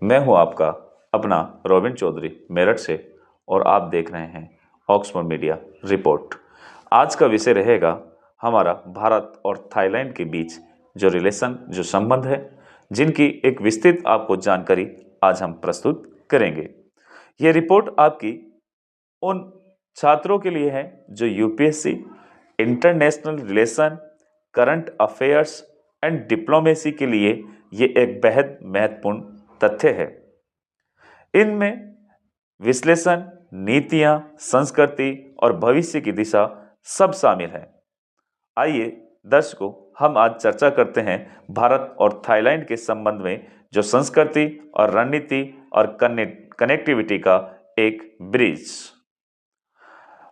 मैं हूं आपका अपना रोबिन चौधरी मेरठ से और आप देख रहे हैं ऑक्सफोर्ड मीडिया रिपोर्ट। आज का विषय रहेगा हमारा भारत और थाईलैंड के बीच जो संबंध है, जिनकी एक विस्तृत आपको जानकारी आज हम प्रस्तुत करेंगे। यह रिपोर्ट आपकी उन छात्रों के लिए है जो UPSC, international relation, current affairs and diplomacy के लिए ये एक बेहद महत्वपूर्ण तथ्य है। इनमें विश्लेषण, नीतियां, संस्कृति और भविष्य की दिशा सब शामिल है। आइए दर्शकों, हम आज चर्चा करते हैं भारत और थाईलैंड के संबंध में, जो संस्कृति और रणनीति और कनेक्टिविटी का एक ब्रिज।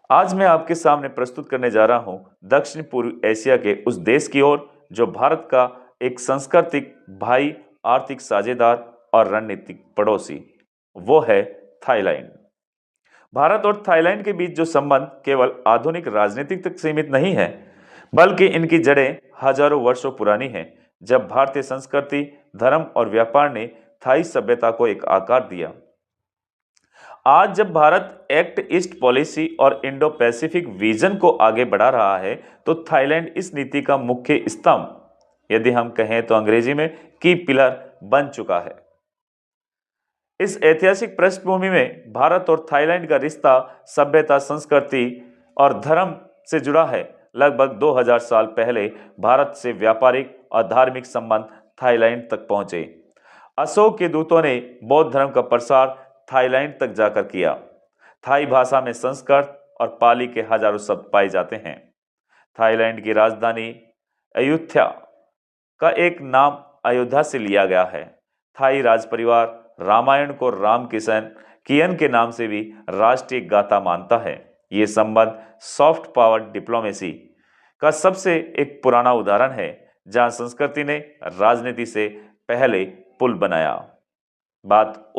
आज मैं आपके सामने प्रस्तुत करने जा रहा हूं दक्षिण पूर्व एशिया के उस देश की ओर जो भारत का एक सांस्कृतिक भाई, आर्थिक साझेदार और रणनीतिक पड़ोसी, वो है थाईलैंड। भारत और थाईलैंड के बीच जो संबंध केवल आधुनिक राजनीति तक सीमित नहीं है, बल्कि इनकी जड़ें हजारों वर्षों पुरानी हैं, जब भारतीय संस्कृति, धर्म और व्यापार ने थाई सभ्यता को एक आकार दिया। आज जब भारत एक्ट ईस्ट पॉलिसी और इंडो पैसिफिक विजन को आगे बढ़ा रहा है, तो थाईलैंड इस नीति का मुख्य स्तंभ, यदि हम कहें तो अंग्रेजी में की पिलर, बन चुका है। इस ऐतिहासिक पृष्ठभूमि में भारत और थाईलैंड का रिश्ता सभ्यता, संस्कृति और धर्म से जुड़ा है। लगभग 2000 साल पहले भारत से व्यापारिक और धार्मिक संबंध थाईलैंड तक पहुंचे। अशोक के दूतों ने बौद्ध धर्म का प्रसार थाईलैंड तक जाकर किया। थाई भाषा में संस्कृत और पाली के हजारों शब्द पाए जाते हैं। थाईलैंड की राजधानी अयुत्या का एक नाम अयोध्या से लिया गया है। थाई राज परिवार रामायण को राम कियन के नाम से भी राष्ट्रीय गाथा मानता है। ये संबंध सॉफ्ट पावर डिप्लोमेसी का सबसे एक पुराना उदाहरण है, जहां संस्कृति ने राजनीति से पहले पुल बनाया। बात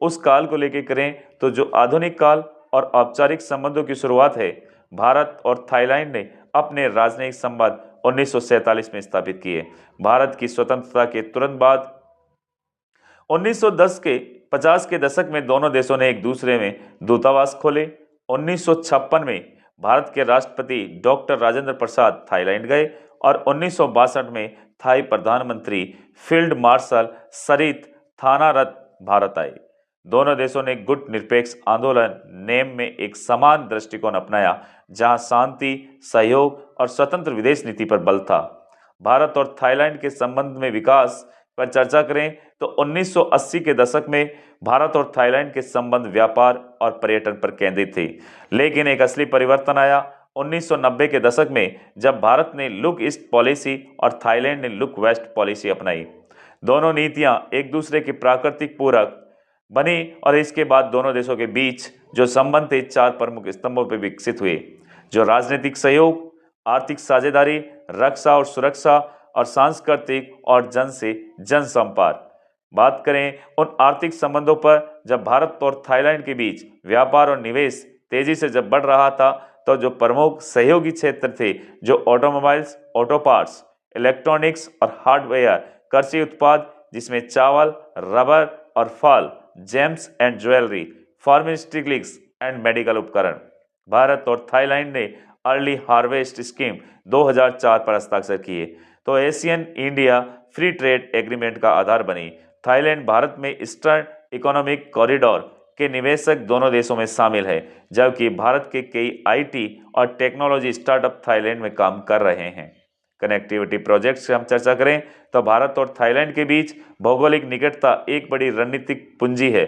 उस काल को लेकर करें तो जो आधुनिक काल और औपचारिक संबंधों की शुरुआत है। भारत और थाईलैंड ने अपने राजनयिक संबंध 1947 में स्थापित किए। भारत की स्वतंत्रता के तुरंत बाद 1950 के दशक में दोनों देशों ने एक दूसरे में दूतावास खोले। 1956 में भारत के राष्ट्रपति डॉक्टर राजेंद्र प्रसाद थाईलैंड गए और 1962 में थाई प्रधानमंत्री फील्ड मार्शल सरित थानारत भारत आए। दोनों देशों ने गुट निरपेक्ष आंदोलन नेम में एक समान दृष्टिकोण अपनाया, जहां शांति, सहयोग और स्वतंत्र विदेश नीति पर बल था। भारत और थाईलैंड के संबंध में विकास पर चर्चा करें तो 1980 के दशक में भारत और थाईलैंड के संबंध व्यापार और पर्यटन पर केंद्रित थे, लेकिन एक असली परिवर्तन आया 1990 के दशक में, जब भारत ने लुक ईस्ट पॉलिसी और थाईलैंड ने लुक वेस्ट पॉलिसी अपनाई। दोनों नीतियां एक दूसरे की प्राकृतिक पूरक बनी और इसके बाद दोनों देशों के बीच जो संबंध थे 4 प्रमुख स्तंभों पर विकसित हुए, जो राजनीतिक सहयोग, आर्थिक साझेदारी, रक्षा और सुरक्षा और सांस्कृतिक और जन से जन संपर्क। बात करें उन आर्थिक संबंधों पर, जब भारत और थाईलैंड के बीच व्यापार और निवेश तेजी से जब बढ़ रहा था, तो जो प्रमुख सहयोगी क्षेत्र थे, जो ऑटोमोबाइल्स, ऑटो पार्ट्स, इलेक्ट्रॉनिक्स और हार्डवेयर, कृषि उत्पाद जिसमें चावल, रबर और फल, James and jewellery, pharmaceuticals and medical उपकरण। भारत और थाईलैंड ने अर्ली हार्वेस्ट स्कीम 2004 पर हस्ताक्षर किए, तो Asian India free trade agreement का आधार बनी। थाईलैंड भारत में ईस्टर्न इकोनॉमिक कॉरिडोर के निवेशक दोनों देशों में शामिल है, जबकि भारत के कई आईटी और टेक्नोलॉजी स्टार्टअप थाईलैंड में काम कर रहे हैं। कनेक्टिविटी प्रोजेक्ट से हम चर्चा करें तो भारत और थाईलैंड के बीच भौगोलिक निकटता एक बड़ी रणनीतिक पूंजी है।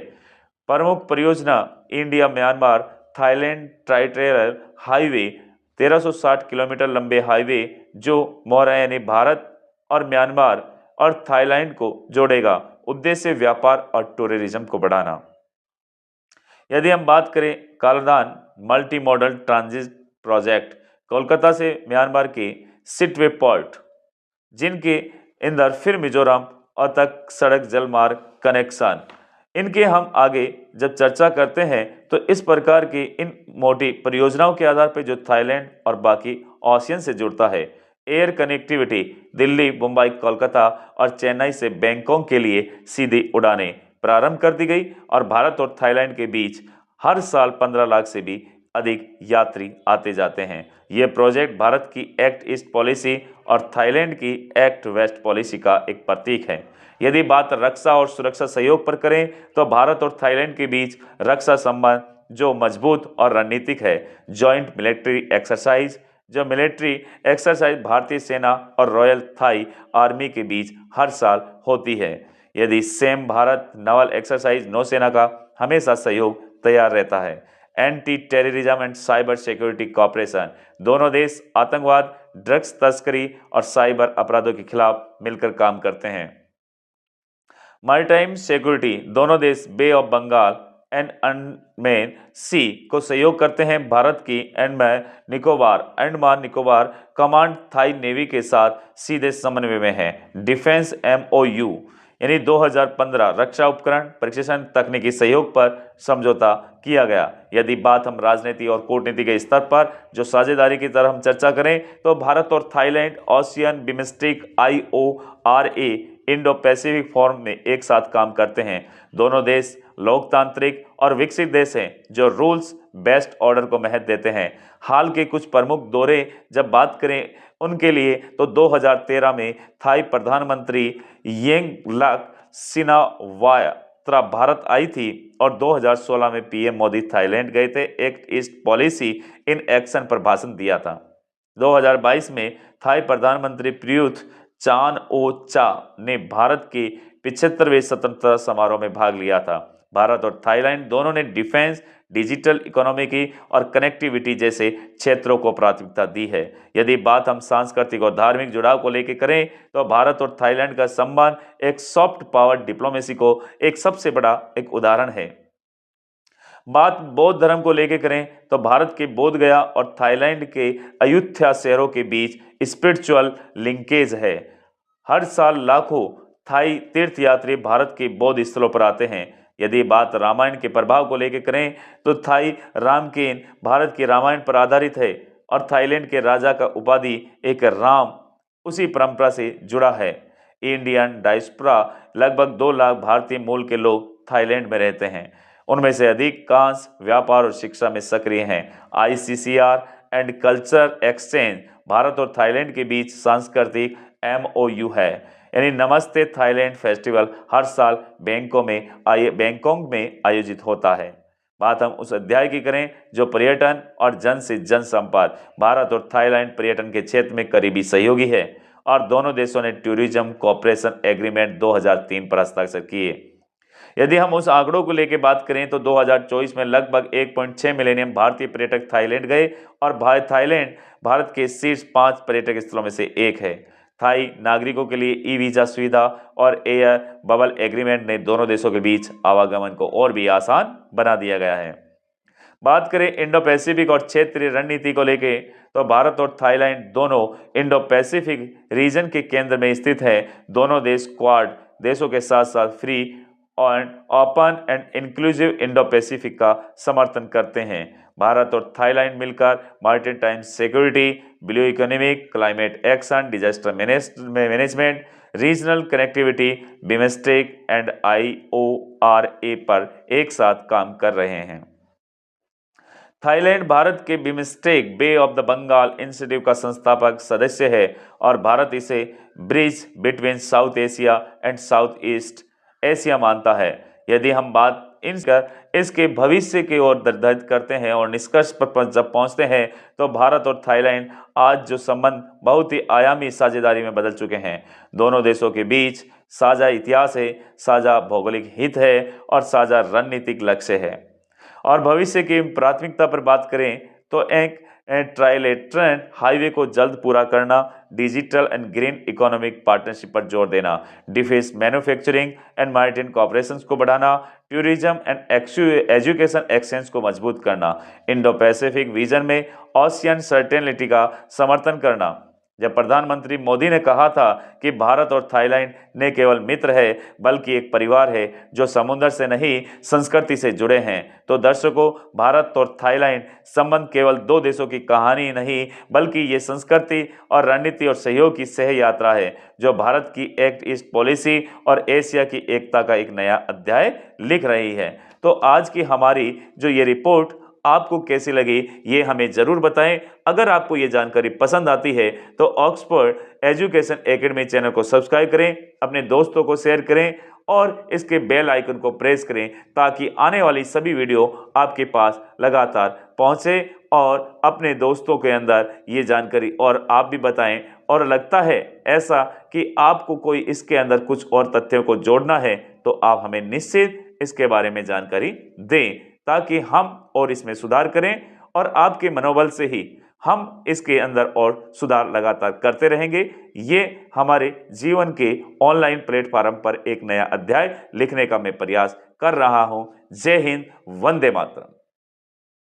प्रमुख परियोजना India Myanmar Thailand trilateral highway, 1360 किलोमीटर लंबे हाईवे, जो मोरा यानी भारत और म्यांमार और थाईलैंड को जोड़ेगा। उद्देश्य व्यापार और टूरिज्म को बढ़ाना। यदि हम बात करें Kaladan multi modal transit project, Kolkata से म्यांमार के सिटवे पोर्ट, जिनके इंदर फिर मिजोरम और तक सड़क जल मार्ग कनेक्शन, इनके हम आगे जब चर्चा करते हैं तो इस प्रकार की इन मोटी परियोजनाओं के आधार पर जो थाईलैंड और बाकी ओशियन से जुड़ता है। एयर कनेक्टिविटी दिल्ली, मुंबई, कोलकाता और चेन्नई से बैंकॉक के लिए सीधी उड़ानें, प्रारंभ कर दी गई और भारत और थाईलैंड के बीच हर साल 15 लाख से भी अधिक यात्री आते जाते हैं। ये प्रोजेक्ट भारत की एक्ट ईस्ट पॉलिसी और थाईलैंड की एक्ट वेस्ट पॉलिसी का एक प्रतीक है। यदि बात रक्षा और सुरक्षा सहयोग पर करें तो भारत और थाईलैंड के बीच रक्षा संबंध जो मजबूत और रणनीतिक है। जॉइंट मिलिट्री एक्सरसाइज जो मिलिट्री एक्सरसाइज भारतीय सेना और रॉयल थाई आर्मी के बीच हर साल होती है। यदि सेम भारत नवल एक्सरसाइज नौसेना का हमेशा सहयोग तैयार रहता है। Anti terrorism and cyber security corporation दोनों देश आतंकवाद, ड्रग्स तस्करी और साइबर अपराधों के खिलाफ मिलकर काम करते हैं। मैरीटाइम सिक्योरिटी दोनों देश bay of Bengal and Andaman sea को सहयोग करते हैं। भारत की Andaman Nicobar command Thai navy के साथ सीधे समन्वय में है। डिफेंस MOU यानी 2015 रक्षा उपकरण प्रशिक्षण तकनीकी सहयोग पर समझौता किया गया। यदि बात हम राजनीति और कूटनीति के स्तर पर जो साझेदारी की तरह हम चर्चा करें तो भारत और Thailand ocean BIMSTEC IORA Indo Pacific forum में एक साथ काम करते हैं। दोनों देश लोकतांत्रिक और विकसित देश हैं जो रूल्स बेस्ड ऑर्डर को महत्व देते हैं। हाल के कुछ प्रमुख दौरे जब बात करें उनके लिए तो 2013 में थाई प्रधानमंत्री यिंगलक सिनावात्रा भारत आई थी और 2016 में PM मोदी थाईलैंड गए थे। Act east policy in action पर भाषण दिया था। 2022 में थाई प्रधानमंत्री प्रयुत चान-ओ-चा ने भारत के 75वें स्वतंत्रता समारोह में भाग लिया था। भारत और थाईलैंड दोनों ने डिफेंस, डिजिटल इकोनॉमी और कनेक्टिविटी जैसे क्षेत्रों को प्राथमिकता दी है। यदि बात हम सांस्कृतिक और धार्मिक जुड़ाव को लेकर करें तो भारत और थाईलैंड का संबंध एक सॉफ्ट पावर डिप्लोमेसी को एक सबसे बड़ा एक उदाहरण है। बात बौद्ध धर्म को लेकर करें तो भारत के बोध गया और थाईलैंड के अयुत्या शहरों के बीच स्पिरिचुअल लिंकेज है। हर साल लाखों थाई तीर्थयात्री भारत के बौद्ध स्थलों पर आते हैं। यदि बात रामायण के प्रभाव को लेकर करें तो थाई रामकेन भारत के रामायण पर आधारित है और थाईलैंड के राजा का उपाधि एक राम उसी परंपरा से जुड़ा है। इंडियन डायस्पोरा लगभग 2 लाख भारतीय मूल के लोग थाईलैंड में रहते हैं। उनमें से अधिकांश व्यापार और शिक्षा में सक्रिय हैं। ICCR and culture exchange Bharat और थाईलैंड के बीच सांस्कृतिक MOU है। यानी नमस्ते थाईलैंड फेस्टिवल हर साल बैंकॉक में आयोजित होता है। बात हम उस अध्याय की करें जो पर्यटन और जन से जन संपर्क। भारत और थाईलैंड पर्यटन के क्षेत्र में करीबी सहयोगी है और दोनों देशों ने टूरिज्म कोऑपरेशन एग्रीमेंट 2003 पर हस्ताक्षर किए। यदि हम उस आंकड़ों को लेकर बात करें तो 2024 में लगभग 1.6 मिलियन भारतीय पर्यटक थाईलैंड गए और थाईलैंड भारत के शीर्ष 5 पर्यटक स्थलों में से एक है। थाई नागरिकों के लिए ई-वीजा सुविधा और एयर बबल एग्रीमेंट ने दोनों देशों के बीच आवागमन को और भी आसान बना दिया गया है। बात करें इंडो पैसिफिक और क्षेत्रीय रणनीति को लेकर तो भारत और थाईलैंड दोनों इंडो पैसिफिक रीजन के केंद्र में स्थित है। दोनों देश क्वाड देशों के साथ साथ फ्री और open and inclusive Indo Pacific का समर्थन करते हैं। भारत और थाईलैंड मिलकर maritime security, blue economic, climate action, disaster management, regional connectivity, BIMSTEC and IORA पर एक साथ काम कर रहे हैं। थाईलैंड भारत के BIMSTEC bay of the Bengal institute का संस्थापक सदस्य है और भारत इसे bridge between south Asia and south east Asia मानता है। यदि हम बात इसके भविष्य की ओर निर्धारित करते हैं और निष्कर्ष पर जब पहुंचते हैं तो भारत और थाईलैंड आज जो संबंध बहुत ही आयामी साझेदारी में बदल चुके हैं। दोनों देशों के बीच साझा इतिहास है, साझा भौगोलिक हित है और साझा रणनीतिक लक्ष्य है। और भविष्य की प्राथमिकता पर बात करें तो एक ट्राइलेटरल हाईवे को जल्द पूरा करना, digital and green economic partnership पर जोर देना, defence manufacturing and maritime cooperation को बढ़ाना, टूरिज्म एंड एजुकेशन एक्सचेंज को मजबूत करना, इंडो पैसिफिक रीजन में ओशियन सर्टेनिटी का समर्थन करना, जब प्रधानमंत्री मोदी ने कहा था कि भारत और थाईलैंड न केवल मित्र है बल्कि एक परिवार है जो समुद्र से नहीं संस्कृति से जुड़े हैं, तो दर्शकों, भारत और थाईलैंड संबंध केवल दो देशों की कहानी नहीं बल्कि ये संस्कृति और रणनीति और सहयोग की सह यात्रा है जो भारत की एक्ट ईस्ट पॉलिसी और एशिया की एकता का एक नया अध्याय लिख रही है। तो आज की हमारी जो ये रिपोर्ट आपको कैसी लगी ये हमें जरूर बताएं। अगर आपको ये जानकारी पसंद आती है तो ऑक्सफोर्ड एजुकेशन एकेडमी चैनल को सब्सक्राइब करें, अपने दोस्तों को शेयर करें और इसके बेल आइकन को प्रेस करें ताकि आने वाली सभी वीडियो आपके पास लगातार पहुंचे और अपने दोस्तों के अंदर ये जानकारी और आप भी बताएं। और लगता है ऐसा कि आपको कोई इसके अंदर कुछ और तथ्यों को जोड़ना है तो आप हमें निश्चित इसके बारे में जानकारी दें ताकि हम और इसमें सुधार करें और आपके मनोबल से ही हम इसके अंदर और सुधार लगातार करते रहेंगे। ये हमारे जीवन के ऑनलाइन प्लेटफॉर्म पर एक नया अध्याय लिखने का मैं प्रयास कर रहा हूं। जय हिंद, वंदे मातरम।